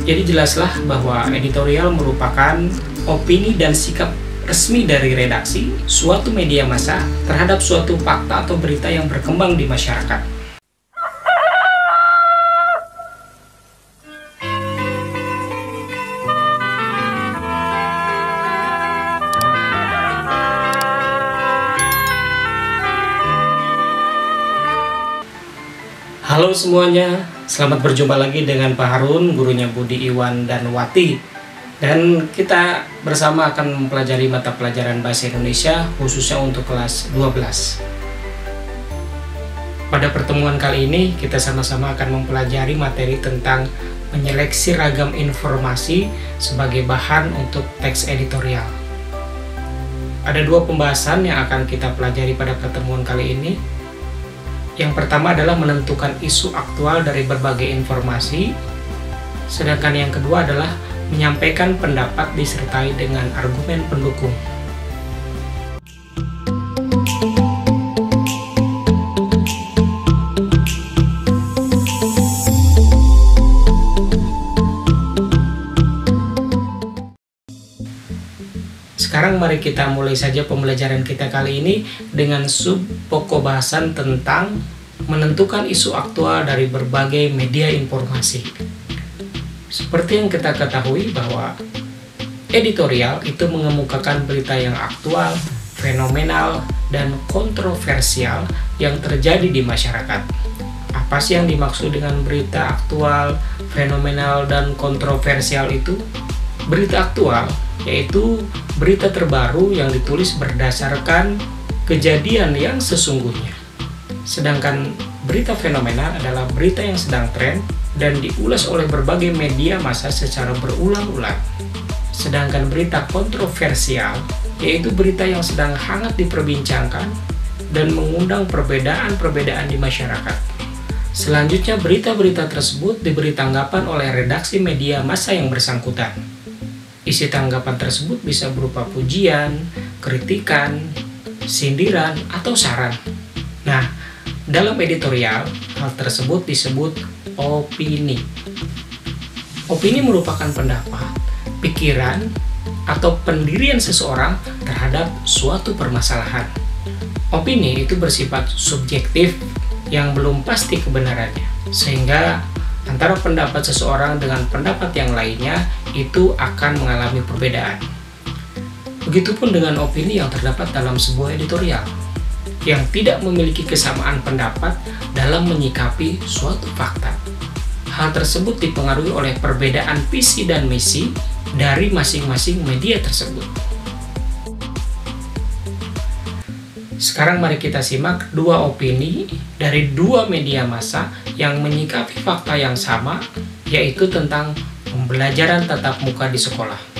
Jadi jelaslah bahwa editorial merupakan opini dan sikap resmi dari redaksi suatu media massa terhadap suatu fakta atau berita yang berkembang di masyarakat. Halo semuanya, selamat berjumpa lagi dengan Pak Harun, gurunya Budi Iwan dan Wati. Dan kita bersama akan mempelajari mata pelajaran Bahasa Indonesia khususnya untuk kelas 12. Pada pertemuan kali ini kita sama-sama akan mempelajari materi tentang menyeleksi ragam informasi sebagai bahan untuk teks editorial. Ada dua pembahasan yang akan kita pelajari pada pertemuan kali ini. Yang pertama adalah menentukan isu aktual dari berbagai informasi, sedangkan yang kedua adalah menyampaikan pendapat disertai dengan argumen pendukung. Sekarang mari kita mulai saja pembelajaran kita kali ini dengan sub pokok bahasan tentang menentukan isu aktual dari berbagai media informasi. Seperti yang kita ketahui bahwa editorial itu mengemukakan berita yang aktual, fenomenal, dan kontroversial yang terjadi di masyarakat. Apa sih yang dimaksud dengan berita aktual, fenomenal, dan kontroversial itu? Berita aktual yaitu berita terbaru yang ditulis berdasarkan kejadian yang sesungguhnya. Sedangkan berita fenomenal adalah berita yang sedang tren dan diulas oleh berbagai media massa secara berulang-ulang. Sedangkan berita kontroversial yaitu berita yang sedang hangat diperbincangkan dan mengundang perbedaan-perbedaan di masyarakat. Selanjutnya berita-berita tersebut diberi tanggapan oleh redaksi media massa yang bersangkutan. Isi tanggapan tersebut bisa berupa pujian, kritikan, sindiran, atau saran. Nah, dalam editorial, hal tersebut disebut opini. Opini merupakan pendapat, pikiran, atau pendirian seseorang terhadap suatu permasalahan. Opini itu bersifat subjektif yang belum pasti kebenarannya, sehingga antara pendapat seseorang dengan pendapat yang lainnya itu akan mengalami perbedaan. Begitupun dengan opini yang terdapat dalam sebuah editorial yang tidak memiliki kesamaan pendapat dalam menyikapi suatu fakta. Hal tersebut dipengaruhi oleh perbedaan visi dan misi dari masing-masing media tersebut. Sekarang mari kita simak dua opini dari dua media massa yang menyikapi fakta yang sama, yaitu tentang pembelajaran tatap muka di sekolah.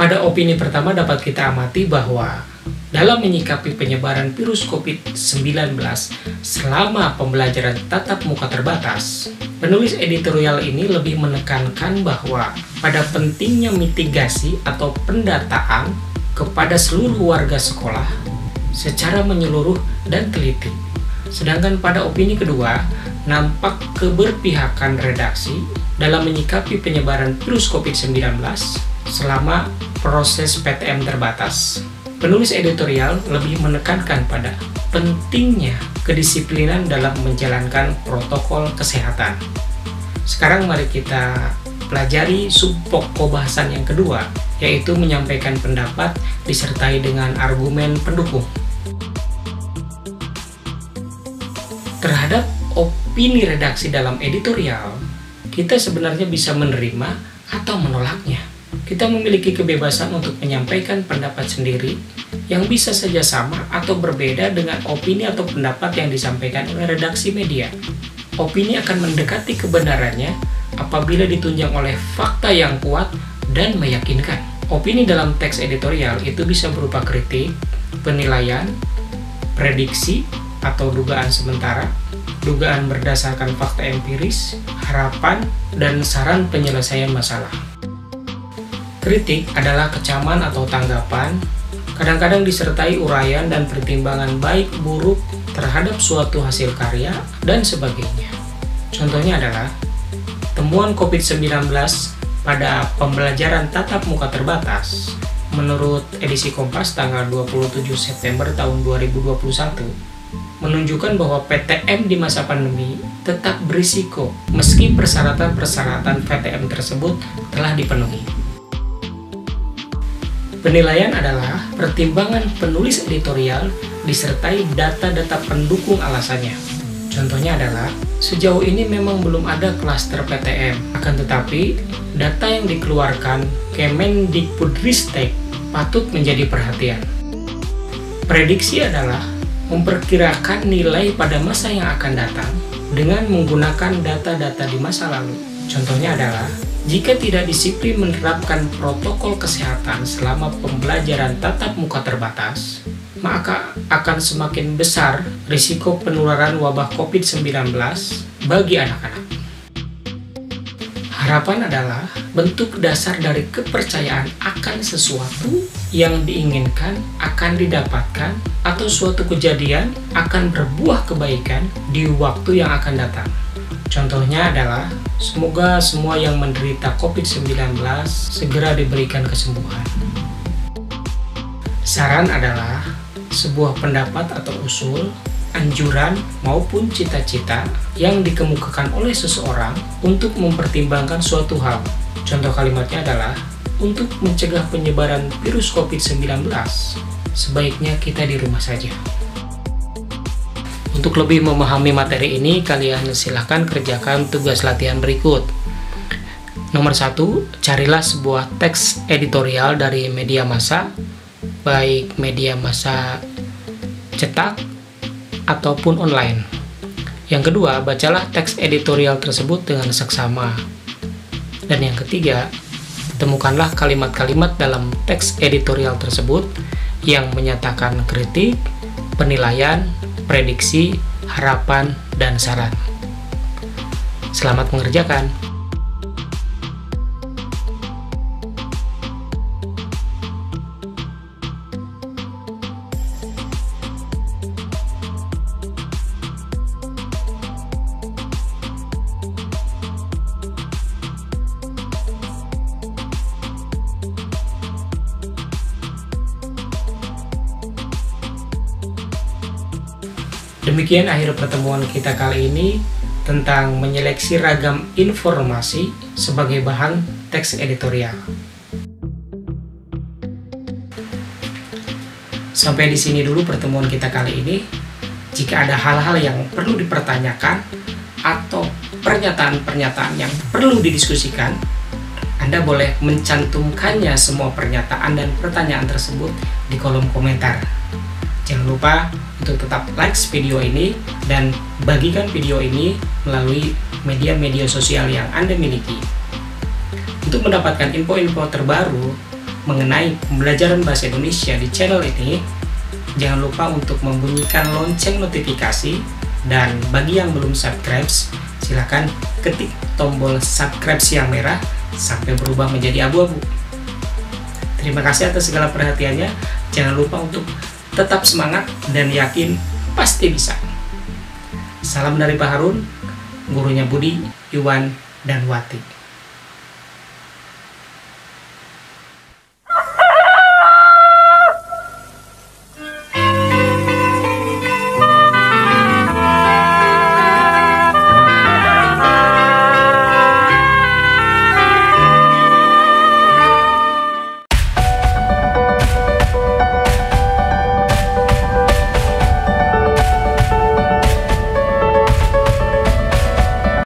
Pada opini pertama dapat kita amati bahwa dalam menyikapi penyebaran virus COVID-19 selama pembelajaran tatap muka terbatas, penulis editorial ini lebih menekankan bahwa pada pentingnya mitigasi atau pendataan kepada seluruh warga sekolah secara menyeluruh dan teliti. Sedangkan pada opini kedua, nampak keberpihakan redaksi dalam menyikapi penyebaran virus COVID-19 selama proses PTM terbatas. Penulis editorial lebih menekankan pada pentingnya kedisiplinan dalam menjalankan protokol kesehatan. Sekarang mari kita pelajari sub pokok bahasan yang kedua, yaitu menyampaikan pendapat disertai dengan argumen pendukung. Terhadap opini redaksi dalam editorial, kita sebenarnya bisa menerima atau menolaknya. Kita memiliki kebebasan untuk menyampaikan pendapat sendiri yang bisa saja sama atau berbeda dengan opini atau pendapat yang disampaikan oleh redaksi media. Opini akan mendekati kebenarannya apabila ditunjang oleh fakta yang kuat dan meyakinkan. Opini dalam teks editorial itu bisa berupa kritik, penilaian, prediksi atau dugaan sementara, dugaan berdasarkan fakta empiris, harapan, dan saran penyelesaian masalah. Kritik adalah kecaman atau tanggapan, kadang-kadang disertai uraian dan pertimbangan baik buruk terhadap suatu hasil karya, dan sebagainya. Contohnya adalah temuan COVID-19 pada pembelajaran tatap muka terbatas. Menurut edisi Kompas tanggal 27 September tahun 2021, menunjukkan bahwa PTM di masa pandemi tetap berisiko meski persyaratan-persyaratan PTM tersebut telah dipenuhi. Penilaian adalah pertimbangan penulis editorial disertai data-data pendukung alasannya. Contohnya adalah, sejauh ini memang belum ada klaster PTM, akan tetapi data yang dikeluarkan Kemendikbudristek patut menjadi perhatian. Prediksi adalah memperkirakan nilai pada masa yang akan datang dengan menggunakan data-data di masa lalu. Contohnya adalah, jika tidak disiplin menerapkan protokol kesehatan selama pembelajaran tatap muka terbatas, maka akan semakin besar risiko penularan wabah COVID-19 bagi anak-anak. Harapan adalah bentuk dasar dari kepercayaan akan sesuatu yang diinginkan akan didapatkan atau suatu kejadian akan berbuah kebaikan di waktu yang akan datang. Contohnya adalah, semoga semua yang menderita COVID-19 segera diberikan kesembuhan. Saran adalah sebuah pendapat atau usul, anjuran, maupun cita-cita yang dikemukakan oleh seseorang untuk mempertimbangkan suatu hal. Contoh kalimatnya adalah, untuk mencegah penyebaran virus COVID-19, sebaiknya kita di rumah saja. Untuk lebih memahami materi ini, kalian silahkan kerjakan tugas latihan berikut. Nomor 1, carilah sebuah teks editorial dari media massa, baik media massa cetak ataupun online. Yang kedua, bacalah teks editorial tersebut dengan seksama. Dan yang ketiga, temukanlah kalimat-kalimat dalam teks editorial tersebut yang menyatakan kritik, penilaian, prediksi, harapan, dan saran. Selamat mengerjakan. Demikian akhir pertemuan kita kali ini tentang menyeleksi ragam informasi sebagai bahan teks editorial. Sampai di sini dulu pertemuan kita kali ini. Jika ada hal-hal yang perlu dipertanyakan atau pernyataan-pernyataan yang perlu didiskusikan, Anda boleh mencantumkannya semua pernyataan dan pertanyaan tersebut di kolom komentar. Jangan lupa untuk tetap like video ini dan bagikan video ini melalui media-media sosial yang Anda miliki. Untuk mendapatkan info-info terbaru mengenai pembelajaran bahasa Indonesia di channel ini, jangan lupa untuk membunyikan lonceng notifikasi, dan bagi yang belum subscribe, silakan ketik tombol subscribe yang merah sampai berubah menjadi abu-abu. Terima kasih atas segala perhatiannya. Jangan lupa untuk tetap semangat dan yakin pasti bisa. Salam dari Pak Harun, gurunya Budi, Iwan, dan Wati.